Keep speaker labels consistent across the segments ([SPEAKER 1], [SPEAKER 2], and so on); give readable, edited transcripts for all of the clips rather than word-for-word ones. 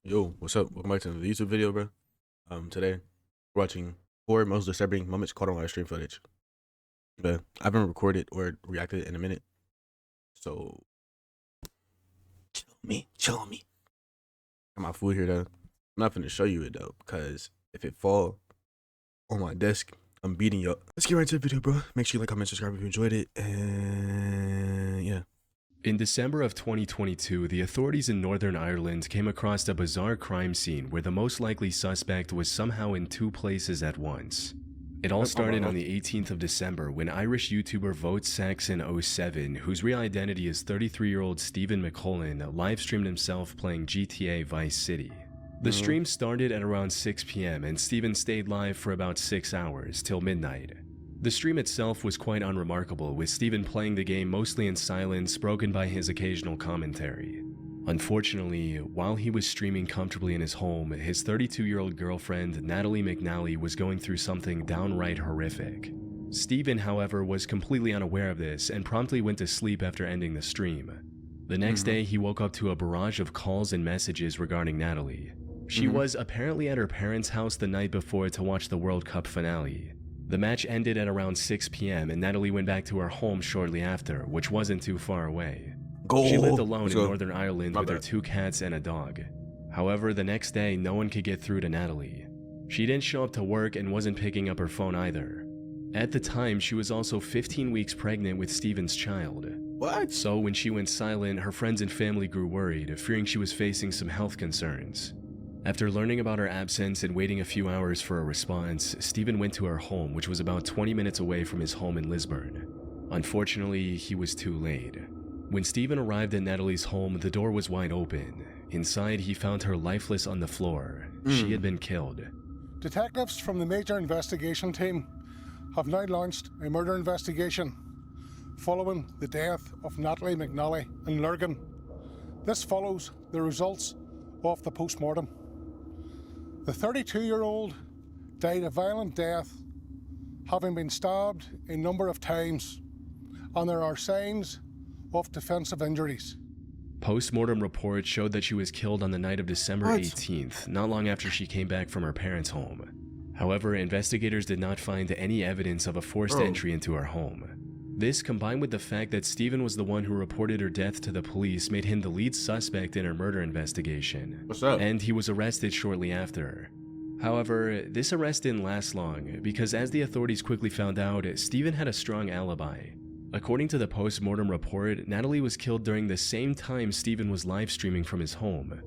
[SPEAKER 1] Yo, what's up? Welcome back to the YouTube video, bro. Today we're watching 4 most disturbing moments caught on live stream footage. But I haven't recorded or reacted in a minute, so chill on me. Got my food here though. I'm not gonna show you it though, because if it fall on my desk, I'm beating you up. Let's get right to the video, bro. Make sure you like, comment, subscribe if you enjoyed it, and yeah.
[SPEAKER 2] In December of 2022, the authorities in Northern Ireland came across a bizarre crime scene where the most likely suspect was somehow in 2 places at once. It all started on the 18th of December when Irish YouTuber VoteSaxon07, whose real identity is 33-year-old Stephen McCullen, live-streamed himself playing GTA Vice City. The stream started at around 6 p.m. and Stephen stayed live for about 6 hours, till midnight. The stream itself was quite unremarkable, with Stephen playing the game mostly in silence, broken by his occasional commentary. Unfortunately, while he was streaming comfortably in his home, his 32-year-old girlfriend, Natalie McNally, was going through something downright horrific. Stephen, however, was completely unaware of this and promptly went to sleep after ending the stream. The next day, he woke up to a barrage of calls and messages regarding Natalie. She was apparently at her parents' house the night before to watch the World Cup finale. The match ended at around 6 p.m. and Natalie went back to her home shortly after, which wasn't too far away. She lived alone in Northern Ireland with her 2 cats and a dog. However, the next day, no one could get through to Natalie. She didn't show up to work and wasn't picking up her phone either. At the time, she was also 15 weeks pregnant with Stephen's child.
[SPEAKER 1] What?
[SPEAKER 2] So when she went silent, her friends and family grew worried, fearing she was facing some health concerns. After learning about her absence and waiting a few hours for a response, Stephen went to her home, which was about 20 minutes away from his home in Lisburn. Unfortunately, he was too late. When Stephen arrived at Natalie's home, the door was wide open. Inside, he found her lifeless on the floor. She had been killed.
[SPEAKER 3] Detectives from the Major Investigation Team have now launched a murder investigation following the death of Natalie McNally in Lurgan. This follows the results of the post-mortem. The 32-year-old died a violent death, having been stabbed a number of times, and there are signs of defensive injuries.
[SPEAKER 2] Post-mortem reports showed that she was killed on the night of December 18th, not long after she came back from her parents' home. However, investigators did not find any evidence of a forced entry into her home. This, combined with the fact that Stephen was the one who reported her death to the police, made him the lead suspect in her murder investigation.
[SPEAKER 1] What's up?
[SPEAKER 2] And he was arrested shortly after. However, this arrest didn't last long, because as the authorities quickly found out, Stephen had a strong alibi. According to the post-mortem report, Natalie was killed during the same time Stephen was live streaming from his home.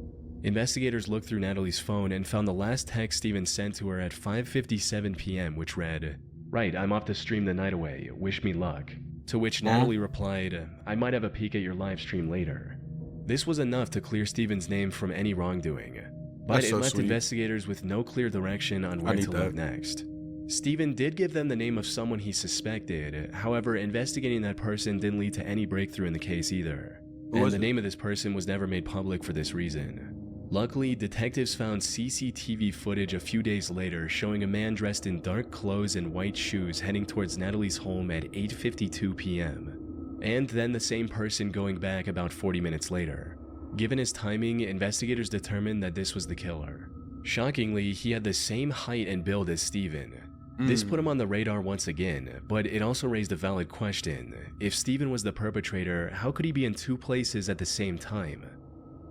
[SPEAKER 2] Investigators looked through Natalie's phone and found the last text Stephen sent to her at 5:57 p.m., which read, "Right, I'm off to stream the night away. Wish me luck." To which Natalie replied, "I might have a peek at your live stream later." This was enough to clear Stephen's name from any wrongdoing, but it left investigators with no clear direction on where to look next. Stephen did give them the name of someone he suspected. However, investigating that person didn't lead to any breakthrough in the case either, and the name of this person was never made public for this reason. Luckily, detectives found CCTV footage a few days later showing a man dressed in dark clothes and white shoes heading towards Natalie's home at 8:52 p.m. And then the same person going back about 40 minutes later. Given his timing, investigators determined that this was the killer. Shockingly, he had the same height and build as Stephen. This put him on the radar once again, but it also raised a valid question. If Stephen was the perpetrator, how could he be in 2 places at the same time?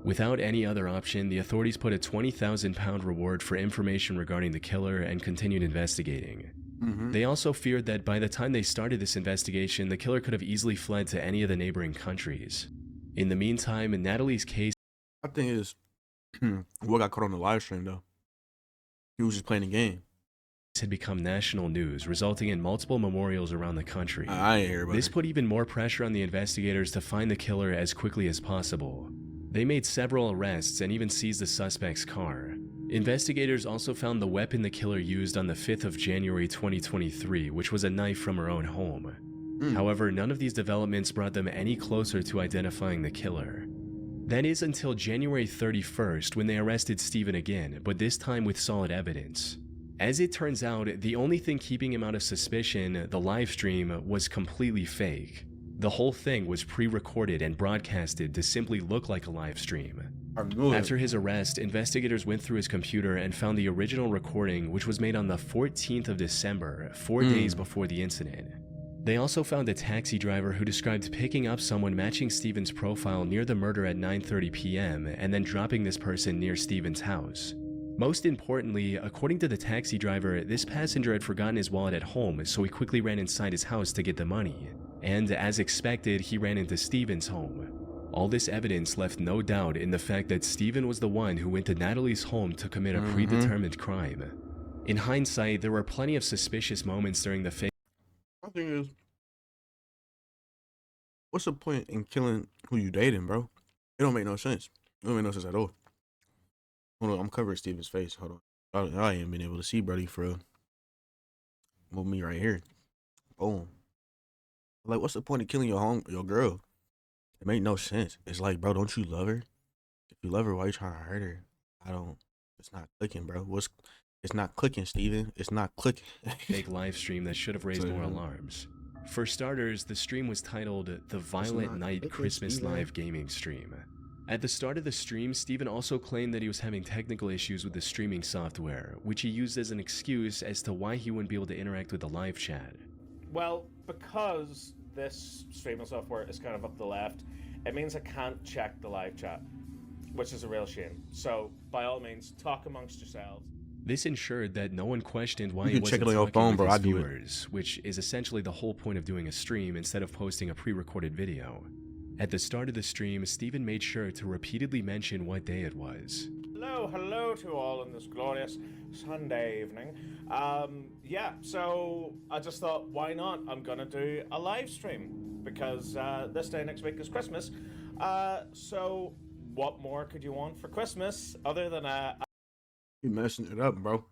[SPEAKER 2] Without any other option, the authorities put a £20,000 reward for information regarding the killer and continued investigating. They also feared that by the time they started this investigation, the killer could have easily fled to any of the neighboring countries. In the meantime, Natalie's case...
[SPEAKER 1] My thing is, what got caught on the live stream though? He was just playing the game.
[SPEAKER 2] Had become national news, resulting in multiple memorials around the country.
[SPEAKER 1] I ain't hear about
[SPEAKER 2] This put even more pressure on the investigators to find the killer as quickly as possible. They made several arrests and even seized the suspect's car. Investigators also found the weapon the killer used on the 5th of January 2023, which was a knife from her own home. However, none of these developments brought them any closer to identifying the killer. That is until January 31st, when they arrested Stephen again, but this time with solid evidence. As it turns out, the only thing keeping him out of suspicion, the live stream, was completely fake. The whole thing was pre-recorded and broadcasted to simply look like a live stream.
[SPEAKER 1] I knew it.
[SPEAKER 2] After his arrest, investigators went through his computer and found the original recording, which was made on the 14th of December, 4 days before the incident. They also found a taxi driver who described picking up someone matching Stephen's profile near the murder at 9:30 p.m. and then dropping this person near Stephen's house. Most importantly, according to the taxi driver, this passenger had forgotten his wallet at home, so he quickly ran inside his house to get the money. And as expected, he ran into Stephen's home. All this evidence left no doubt in the fact that Stephen was the one who went to Natalie's home to commit a predetermined crime. In hindsight, there were plenty of suspicious moments during the
[SPEAKER 1] My thing is, what's the point in killing who you dating, bro? It don't make no sense. It don't make no sense at all. Hold on, I'm covering Steven's face. Hold on. I ain't been able to see, buddy, for real. Move me right here. Boom. Like, what's the point of killing your girl? It make no sense. It's like, bro, don't you love her? If you love her, why you trying to hurt her? It's not clicking, bro. It's not clicking, Steven. It's not clicking.
[SPEAKER 2] fake live stream that should have raised more alarms. For starters, the stream was titled The Violent Night Christmas Live Gaming Stream. At the start of the stream, Stephen also claimed that he was having technical issues with the streaming software, which he used as an excuse as to why he wouldn't be able to interact with the live chat.
[SPEAKER 4] Well, because this streaming software is kind of up the left, it means I can't check the live chat, which is a real shame. So, by all means, talk amongst yourselves.
[SPEAKER 2] This ensured that no one questioned why
[SPEAKER 1] You
[SPEAKER 2] he
[SPEAKER 1] can check
[SPEAKER 2] wasn't
[SPEAKER 1] it on your
[SPEAKER 2] talking
[SPEAKER 1] phone,
[SPEAKER 2] with
[SPEAKER 1] bro.
[SPEAKER 2] his
[SPEAKER 1] I do it.
[SPEAKER 2] viewers, which is essentially the whole point of doing a stream instead of posting a pre-recorded video. At the start of the stream, Stephen made sure to repeatedly mention what day it was.
[SPEAKER 4] Hello to all on this glorious Sunday evening. Yeah, so I just thought, why not? I'm gonna do a live stream because this day next week is Christmas. So what more could you want for Christmas other than
[SPEAKER 1] You messing it up, bro.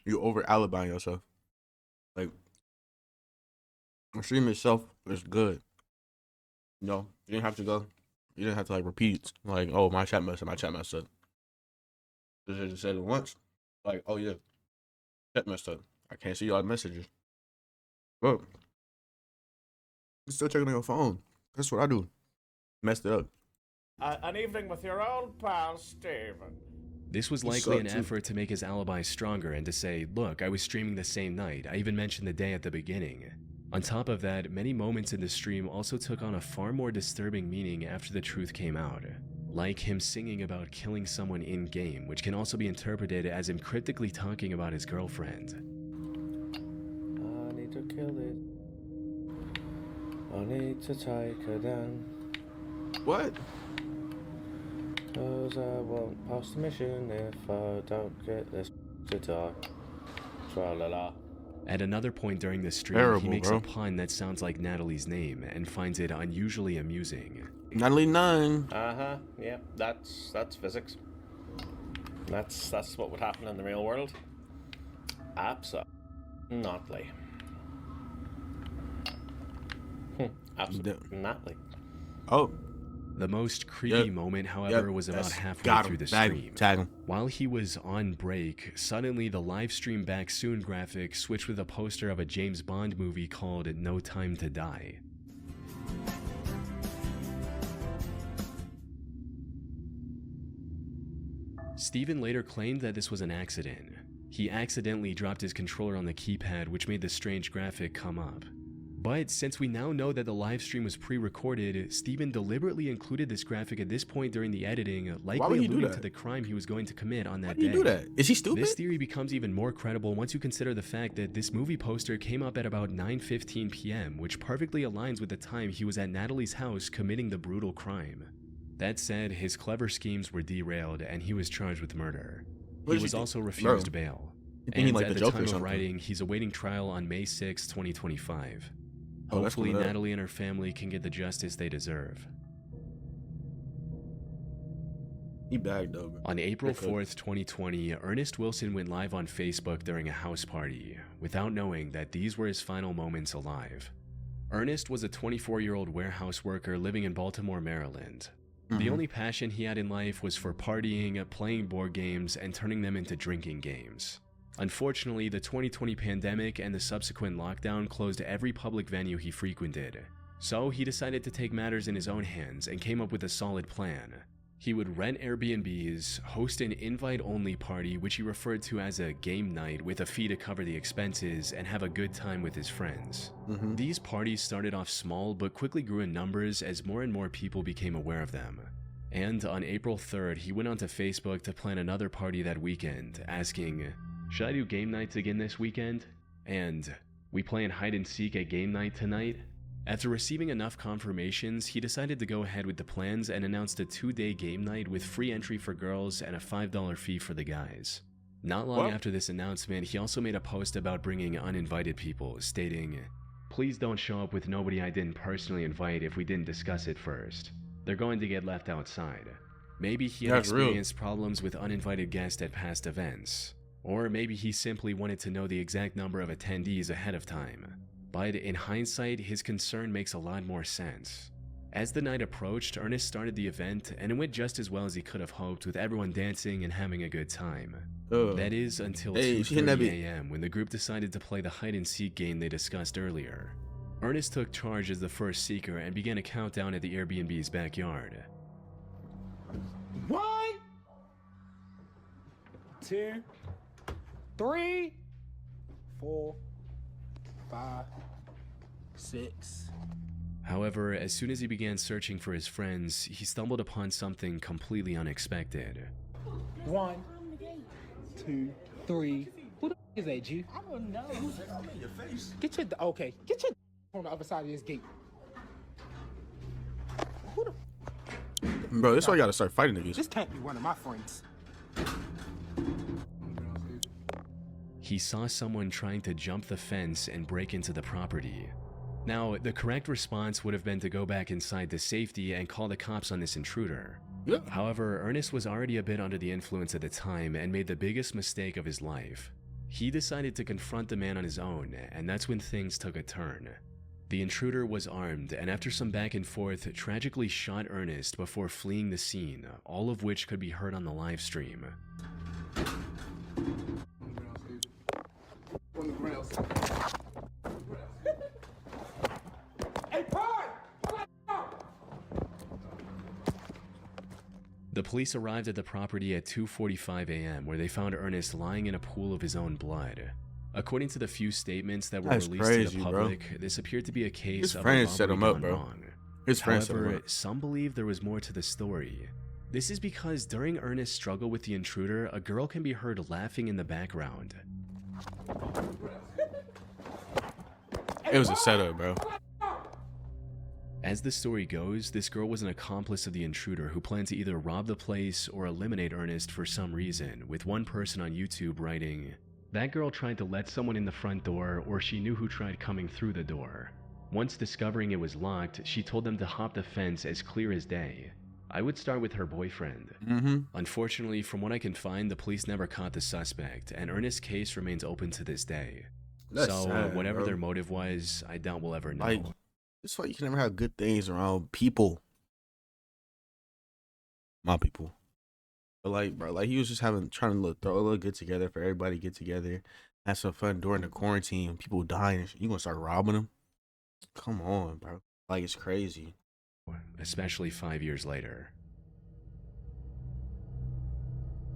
[SPEAKER 1] You over alibiing yourself. Like, the stream itself is good. You know, you didn't have to go. You didn't have to, like, repeat. Like, oh, my chat messed up. Just said it once. Like, oh, yeah. Chat messed up. I can't see y'all messages. Bro. You still checking on your phone. That's what I do. Messed it up.
[SPEAKER 4] an evening with your old pal Steven.
[SPEAKER 2] This was
[SPEAKER 1] You
[SPEAKER 2] likely
[SPEAKER 1] suck,
[SPEAKER 2] an
[SPEAKER 1] too.
[SPEAKER 2] effort to make his alibi stronger and to say, look, I was streaming the same night. I even mentioned the day at the beginning. On top of that, many moments in the stream also took on a far more disturbing meaning after the truth came out. Like him singing about killing someone in-game, which can also be interpreted as him cryptically talking about his girlfriend.
[SPEAKER 4] I need to kill it. I need to take her down.
[SPEAKER 1] What?
[SPEAKER 4] 'Cause I won't pass the mission if I don't get this to die. Tra-la-la.
[SPEAKER 2] At another point during the stream,
[SPEAKER 1] Terrible,
[SPEAKER 2] he makes
[SPEAKER 1] bro.
[SPEAKER 2] a pun that sounds like Natalie's name and finds it unusually amusing.
[SPEAKER 1] Natalie 9.
[SPEAKER 4] Uh-huh, yeah, that's physics. That's what would happen in the real world. Absolutely. Absolutely.
[SPEAKER 1] Oh.
[SPEAKER 2] The most creepy
[SPEAKER 1] Yep.
[SPEAKER 2] moment, however, was about
[SPEAKER 1] That's-
[SPEAKER 2] halfway
[SPEAKER 1] got
[SPEAKER 2] through
[SPEAKER 1] him.
[SPEAKER 2] the
[SPEAKER 1] Tag him.
[SPEAKER 2] stream.
[SPEAKER 1] Tag him.
[SPEAKER 2] While he was on break, suddenly the live stream back soon graphic switched with a poster of a James Bond movie called No Time to Die. Steven later claimed that this was an accident. He accidentally dropped his controller on the keypad, which made the strange graphic come up. But since we now know that the live stream was pre-recorded, Steven deliberately included this graphic at this point during the editing,
[SPEAKER 1] would
[SPEAKER 2] likely
[SPEAKER 1] he do
[SPEAKER 2] alluding
[SPEAKER 1] that?
[SPEAKER 2] to the crime he was going to commit on
[SPEAKER 1] Why
[SPEAKER 2] that
[SPEAKER 1] do you
[SPEAKER 2] day.
[SPEAKER 1] do that? Is he stupid?
[SPEAKER 2] This theory becomes even more credible once you consider the fact that this movie poster came up at about 9:15 p.m., which perfectly aligns with the time he was at Natalie's house committing the brutal crime. That said, his clever schemes were derailed and he was charged with murder.
[SPEAKER 1] What
[SPEAKER 2] He
[SPEAKER 1] does
[SPEAKER 2] was
[SPEAKER 1] think?
[SPEAKER 2] also refused
[SPEAKER 1] Bro,
[SPEAKER 2] bail.
[SPEAKER 1] you think he
[SPEAKER 2] And
[SPEAKER 1] like
[SPEAKER 2] at
[SPEAKER 1] the
[SPEAKER 2] the
[SPEAKER 1] Joker or
[SPEAKER 2] time of
[SPEAKER 1] something?
[SPEAKER 2] writing, he's awaiting trial on May 6, 2025.
[SPEAKER 1] Oh, that's
[SPEAKER 2] Hopefully,
[SPEAKER 1] coming up.
[SPEAKER 2] Natalie and her family can get the justice they deserve.
[SPEAKER 1] He bagged though, bro.
[SPEAKER 2] On April
[SPEAKER 1] Okay.
[SPEAKER 2] 4th, 2020, Ernest Wilson went live on Facebook during a house party, without knowing that these were his final moments alive. Ernest was a 24-year-old warehouse worker living in Baltimore, Maryland. The
[SPEAKER 1] Mhm.
[SPEAKER 2] only passion he had in life was for partying, playing board games, and turning them into drinking games. Unfortunately, the 2020 pandemic and the subsequent lockdown closed every public venue he frequented. So he decided to take matters in his own hands and came up with a solid plan. He would rent Airbnbs, host an invite-only party which he referred to as a game night with a fee to cover the expenses, and have a good time with his friends. These parties started off small but quickly grew in numbers as more and more people became aware of them. And on April 3rd, he went onto Facebook to plan another party that weekend, asking, "Should I do game nights again this weekend?" And, "We playing hide and seek at game night tonight?" After receiving enough confirmations, he decided to go ahead with the plans and announced a 2-day game night with free entry for girls and a $5 fee for the guys. Not long after this announcement, he also made a post about bringing uninvited people, stating, "Please don't show up with nobody I didn't personally invite if we didn't discuss it first. They're going to get left outside." Maybe he had experienced problems with uninvited guests at past events. Or maybe he simply wanted to know the exact number of attendees ahead of time. But in hindsight, his concern makes a lot more sense. As the night approached, Ernest started the event, and it went just as well as he could have hoped, with everyone dancing and having a good time. That is until 2:30 a.m. when the group decided to play the hide-and-seek game they discussed earlier. Ernest took charge as the first seeker and began a countdown at the Airbnb's backyard.
[SPEAKER 5] 1, 2, 3, 4, 5, 6.
[SPEAKER 2] However, as soon as he began searching for his friends, he stumbled upon something completely unexpected.
[SPEAKER 5] 1, 2, 3. Who the f is that, G?
[SPEAKER 6] I don't know. Your face.
[SPEAKER 5] Get your on the other side of this gate. Who the
[SPEAKER 1] Bro, this is why I gotta start fighting niggas.
[SPEAKER 5] This can't be one of my friends.
[SPEAKER 2] He saw someone trying to jump the fence and break into the property. Now, the correct response would have been to go back inside to safety and call the cops on this intruder. However, Ernest was already a bit under the influence at the time and made the biggest mistake of his life. He decided to confront the man on his own, and that's when things took a turn. The intruder was armed, and after some back and forth, tragically shot Ernest before fleeing the scene, all of which could be heard on the live stream. The police arrived at the property at 2:45 a.m. where they found Ernest lying in a pool of his own blood. According to the few statements that were released to the public, this appeared to be a case of a robbery gone wrong. However, some believe there was more to the story. This is because during Ernest's struggle with the intruder, a girl can be heard laughing in the background.
[SPEAKER 1] It was a setup, bro.
[SPEAKER 2] As the story goes, this girl was an accomplice of the intruder who planned to either rob the place or eliminate Ernest for some reason, with one person on YouTube writing, "That girl tried to let someone in the front door, or she knew who tried coming through the door. Once discovering it was locked, she told them to hop the fence as clear as day. I would start with her boyfriend." Unfortunately, from what I can find, the police never caught the suspect, and Ernest's case remains open to this day.
[SPEAKER 1] That's sad,
[SPEAKER 2] whatever
[SPEAKER 1] bro.
[SPEAKER 2] their motive was, I doubt we'll ever know.
[SPEAKER 1] Like, that's why you can never have good things around people. My people. But like, bro, like he was just trying to throw a little get together for everybody to get together, have some fun during the quarantine. People dying and shit. You gonna start robbing them? Come on, bro. Like, it's crazy.
[SPEAKER 2] Especially 5 years later.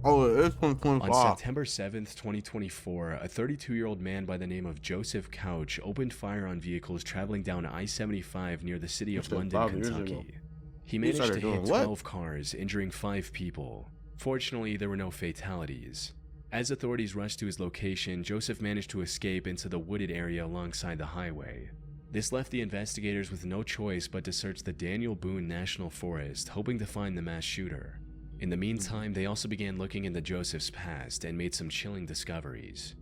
[SPEAKER 1] Oh, it's 2025.
[SPEAKER 2] On September 7th, 2024, a 32-year-old man by the name of Joseph Couch opened fire on vehicles traveling down I-75 near the city of London, Kentucky. He managed to hit 12 cars, injuring 5 people. Fortunately, there were no fatalities. As authorities rushed to his location, Joseph managed to escape into the wooded area alongside the highway. This left the investigators with no choice but to search the Daniel Boone National Forest, hoping to find the mass shooter. In the meantime, they also began looking into Joseph's past and made some chilling discoveries.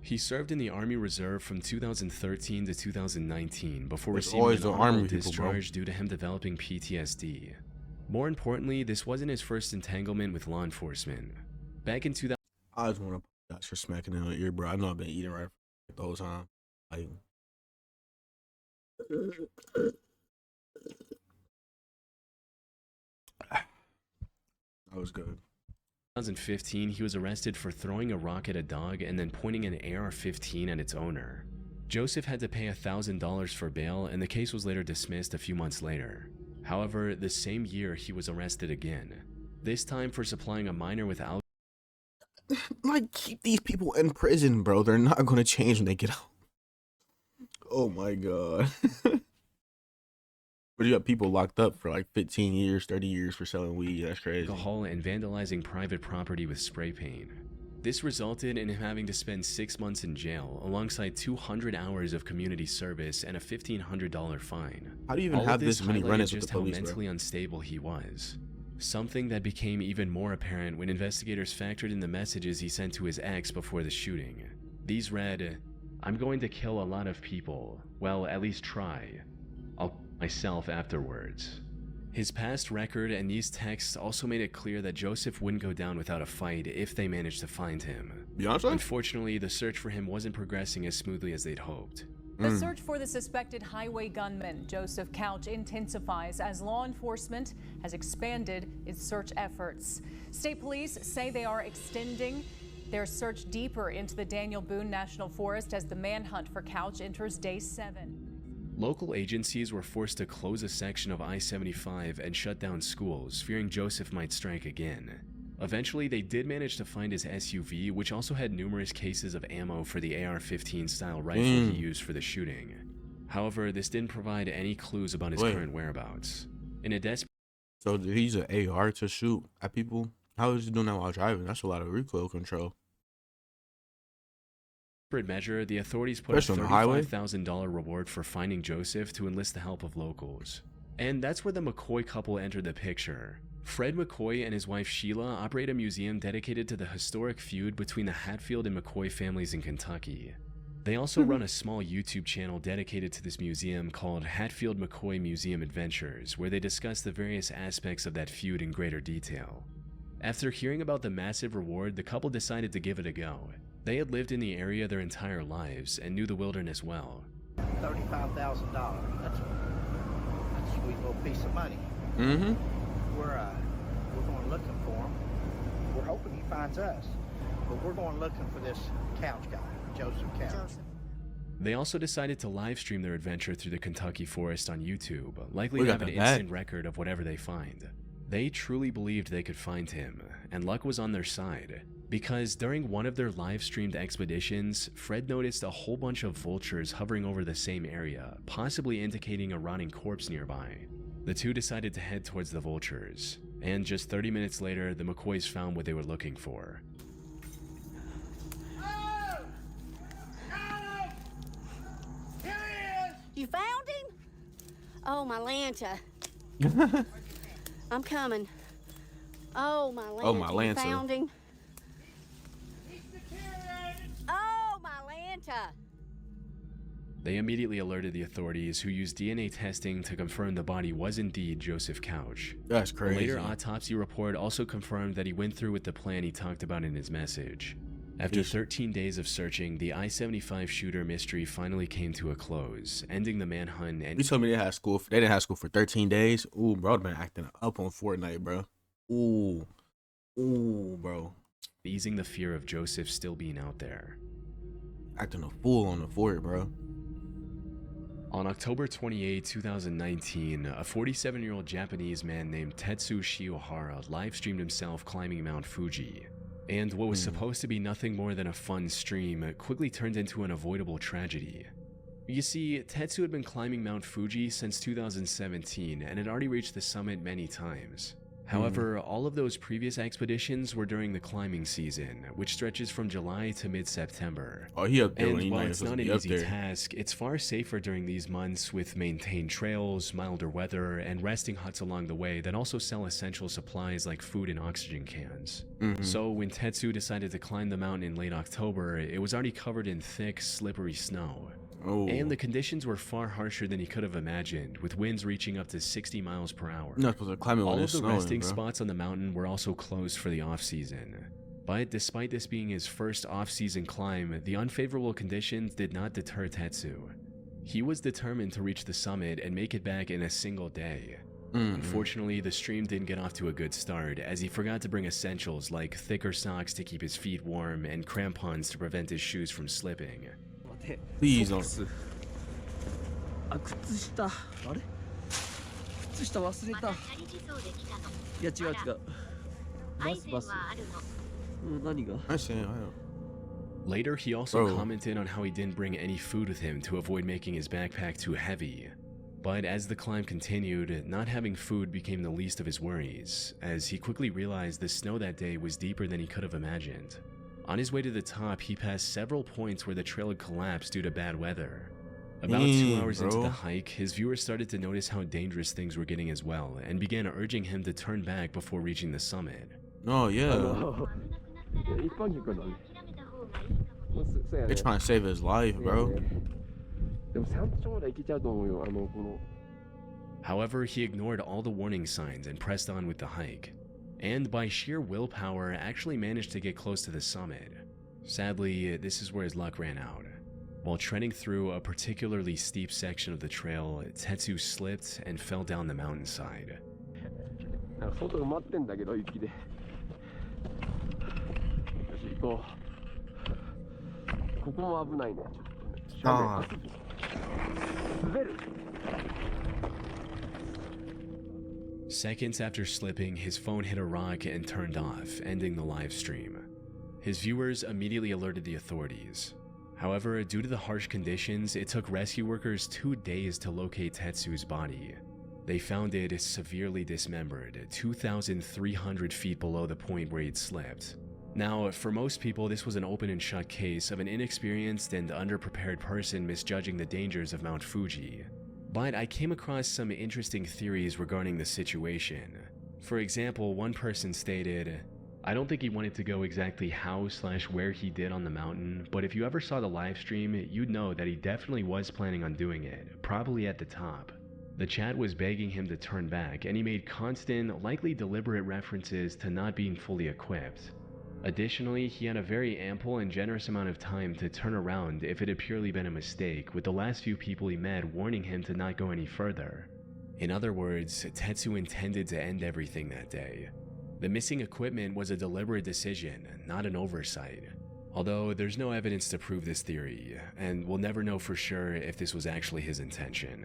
[SPEAKER 2] He served in the Army Reserve from 2013 to 2019 before receiving an honorable discharge due to him developing PTSD. More importantly, this wasn't his first entanglement with law enforcement. Back in 2000,
[SPEAKER 1] I just want to apologize for smacking in your ear, bro. I know I've been eating right the whole time. Like, that was good.
[SPEAKER 2] 2015, he was arrested for throwing a rock at a dog and then pointing an AR-15 at its owner. Joseph had to pay $1,000 for bail, and the case was later dismissed a few months later. However, the same year he was arrested again, this time for supplying a minor with alcohol.
[SPEAKER 1] Like, keep these people in prison, bro. They're not gonna change when they get out. Oh my god. But you got people locked up for like 15 years, 30 years for selling weed. That's crazy.
[SPEAKER 2] Alcohol and vandalizing private property with spray paint. This resulted in him having to spend 6 months in jail, alongside 200 hours of community service and a $1,500 fine.
[SPEAKER 1] How do you even
[SPEAKER 2] All
[SPEAKER 1] have
[SPEAKER 2] of this
[SPEAKER 1] this many
[SPEAKER 2] highlighted
[SPEAKER 1] run-ins with
[SPEAKER 2] just
[SPEAKER 1] the
[SPEAKER 2] how
[SPEAKER 1] police,
[SPEAKER 2] mentally
[SPEAKER 1] bro?
[SPEAKER 2] unstable he was. Something that became even more apparent when investigators factored in the messages he sent to his ex before the shooting. These read, "I'm going to kill a lot of people. Well, at least try. I'll kill myself afterwards." His past record and these texts also made it clear that Joseph wouldn't go down without a fight if they managed to find him.
[SPEAKER 1] Beyonce?
[SPEAKER 2] Unfortunately, the search for him wasn't progressing as smoothly as they'd hoped.
[SPEAKER 7] The search for the suspected highway gunman, Joseph Couch, intensifies as law enforcement has expanded its search efforts. State police say they are extending their search deeper into the Daniel Boone National Forest as the manhunt for Couch enters day 7.
[SPEAKER 2] Local agencies were forced to close a section of I-75 and shut down schools, fearing Joseph might strike again. Eventually, they did manage to find his SUV, which also had numerous cases of ammo for the AR-15 style rifle he used for the shooting. However, this didn't provide any clues about his current whereabouts. In a desperate
[SPEAKER 1] So did he use an AR to shoot at people? How is he doing that while driving? That's a lot of recoil control.
[SPEAKER 2] measure, the authorities put
[SPEAKER 1] Especially
[SPEAKER 2] a
[SPEAKER 1] on the highway?
[SPEAKER 2] $35,000 reward for finding Joseph to enlist the help of locals. And that's where the McCoy couple entered the picture. Fred McCoy and his wife Sheila operate a museum dedicated to the historic feud between the Hatfield and McCoy families in Kentucky. They also run a small YouTube channel dedicated to this museum called Hatfield McCoy Museum Adventures, where they discuss the various aspects of that feud in greater detail. After hearing about the massive reward, the couple decided to give it a go. They had lived in the area their entire lives and knew the wilderness well.
[SPEAKER 8] $35,000. That's a sweet little piece of money.
[SPEAKER 1] Mm-hmm.
[SPEAKER 8] We're going looking for him. We're hoping he finds us, but we're going looking for this Couch guy, Joseph Couch.
[SPEAKER 2] They also decided to live stream their adventure through the Kentucky forest on YouTube, likely
[SPEAKER 1] We
[SPEAKER 2] to
[SPEAKER 1] got
[SPEAKER 2] have an
[SPEAKER 1] the bag.
[SPEAKER 2] instant record of whatever they find. They truly believed they could find him, and luck was on their side, because during one of their live-streamed expeditions, Fred noticed a whole bunch of vultures hovering over the same area, possibly indicating a rotting corpse nearby. The two decided to head towards the vultures, and just 30 minutes later, the McCoys found what they were looking for.
[SPEAKER 9] You found him? Oh, my Lanta. I'm coming. Oh, my Lanta.
[SPEAKER 1] Oh, my
[SPEAKER 9] You
[SPEAKER 1] Lanta.
[SPEAKER 9] found him? Oh, my Lanta.
[SPEAKER 2] They immediately alerted the authorities, who used DNA testing to confirm the body was indeed Joseph Couch.
[SPEAKER 1] That's
[SPEAKER 2] A
[SPEAKER 1] crazy.
[SPEAKER 2] later autopsy report also confirmed that he went through with the plan he talked about in his message. After 13 days of searching, the I-75 shooter mystery finally came to a close, ending the manhunt and
[SPEAKER 1] You told me they had school. They didn't have school for 13 days. Ooh, bro, I've been acting up on Fortnite, bro. Ooh, bro,
[SPEAKER 2] easing the fear of Joseph still being out there.
[SPEAKER 1] acting a fool on the fort, bro.
[SPEAKER 2] On October 28, 2019, a 47-year-old Japanese man named Tetsu Shiohara live-streamed himself climbing Mount Fuji. And what was supposed to be nothing more than a fun stream quickly turned into an avoidable tragedy. You see, Tetsu had been climbing Mount Fuji since 2017 and had already reached the summit many times. However, all of those previous expeditions were during the climbing season, which stretches from July to mid-September.
[SPEAKER 1] Oh, he up there when
[SPEAKER 2] And
[SPEAKER 1] he
[SPEAKER 2] while
[SPEAKER 1] not
[SPEAKER 2] it's
[SPEAKER 1] supposed
[SPEAKER 2] not
[SPEAKER 1] to
[SPEAKER 2] an
[SPEAKER 1] be up
[SPEAKER 2] easy
[SPEAKER 1] there.
[SPEAKER 2] task, it's far safer during these months with maintained trails, milder weather, and resting huts along the way that also sell essential supplies like food and oxygen cans. So when Tetsu decided to climb the mountain in late October, it was already covered in thick, slippery snow.
[SPEAKER 1] Oh,
[SPEAKER 2] And the conditions were far harsher than he could have imagined, with winds reaching up to 60 miles per hour.
[SPEAKER 1] you're not supposed to climb it when
[SPEAKER 2] All of
[SPEAKER 1] it's
[SPEAKER 2] the
[SPEAKER 1] snowing,
[SPEAKER 2] resting
[SPEAKER 1] bro.
[SPEAKER 2] spots on the mountain were also closed for the off-season. But despite this being his first off-season climb, the unfavorable conditions did not deter Tetsu. He was determined to reach the summit and make it back in a single day. Unfortunately, the stream didn't get off to a good start, as he forgot to bring essentials like thicker socks to keep his feet warm and crampons to prevent his shoes from slipping.
[SPEAKER 1] Please don't.
[SPEAKER 5] あ、靴下。あれ靴下忘れた。いや、違う違う。バスバス。何が
[SPEAKER 1] I say, I don't.
[SPEAKER 2] Later, he also
[SPEAKER 1] Bro.
[SPEAKER 2] commented on how he didn't bring any food with him to avoid making his backpack too heavy. But as the climb continued, not having food became the least of his worries, as he quickly realized the snow that day was deeper than he could have imagined. On his way to the top, he passed several points where the trail had collapsed due to bad weather. About 2 hours into the hike, his viewers started to notice how dangerous things were getting as well, and began urging him to turn back before reaching the summit.
[SPEAKER 1] No, yeah. They're trying to save his life, bro.
[SPEAKER 2] However, he ignored all the warning signs and pressed on with the hike, and by sheer willpower actually managed to get close to the summit. Sadly, this is where his luck ran out. While treading through a particularly steep section of the trail, Tetsu slipped and fell down the mountainside. Seconds after slipping, his phone hit a rock and turned off, ending the live stream. His viewers immediately alerted the authorities. However, due to the harsh conditions, it took rescue workers 2 days to locate Tetsu's body. They found it severely dismembered, 2,300 feet below the point where he'd slipped. Now, for most people, this was an open and shut case of an inexperienced and underprepared person misjudging the dangers of Mount Fuji. But I came across some interesting theories regarding the situation. For example, one person stated, "I don't think he wanted to go exactly how/where he did on the mountain, but if you ever saw the live stream, you'd know that he definitely was planning on doing it, probably at the top." The chat was begging him to turn back, and he made constant, likely deliberate references to not being fully equipped. Additionally, he had a very ample and generous amount of time to turn around if it had purely been a mistake, with the last few people he met warning him to not go any further. In other words, Tetsu intended to end everything that day. The missing equipment was a deliberate decision, not an oversight. Although there's no evidence to prove this theory, and we'll never know for sure if this was actually his intention.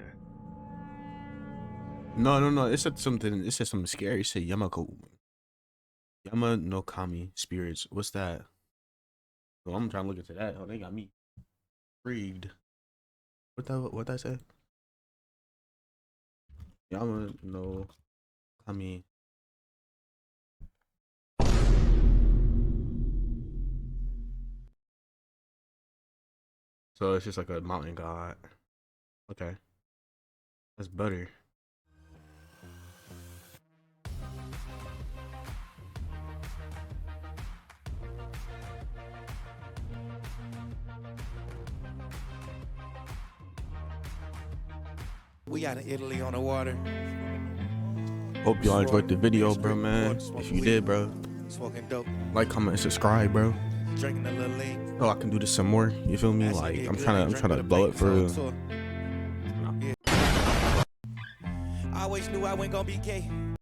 [SPEAKER 1] No. It said something. It said something scary. It said Yama no Kami spirits. What's that? Well, I'm trying to look into that. Oh, they got me intrigued. What that say? Yama no Kami. So it's just like a mountain god. Okay. That's better.
[SPEAKER 6] We out in Italy on the water.
[SPEAKER 1] Hope y'all enjoyed the video, bro, man. If you did, bro,
[SPEAKER 6] Smoking dope.
[SPEAKER 1] like, comment, and subscribe, bro.
[SPEAKER 6] Drinking a little lean.
[SPEAKER 1] So I can do this some more. You feel me? Like, I'm trying to blow it for real.
[SPEAKER 6] I always knew I wasn't gonna be gay.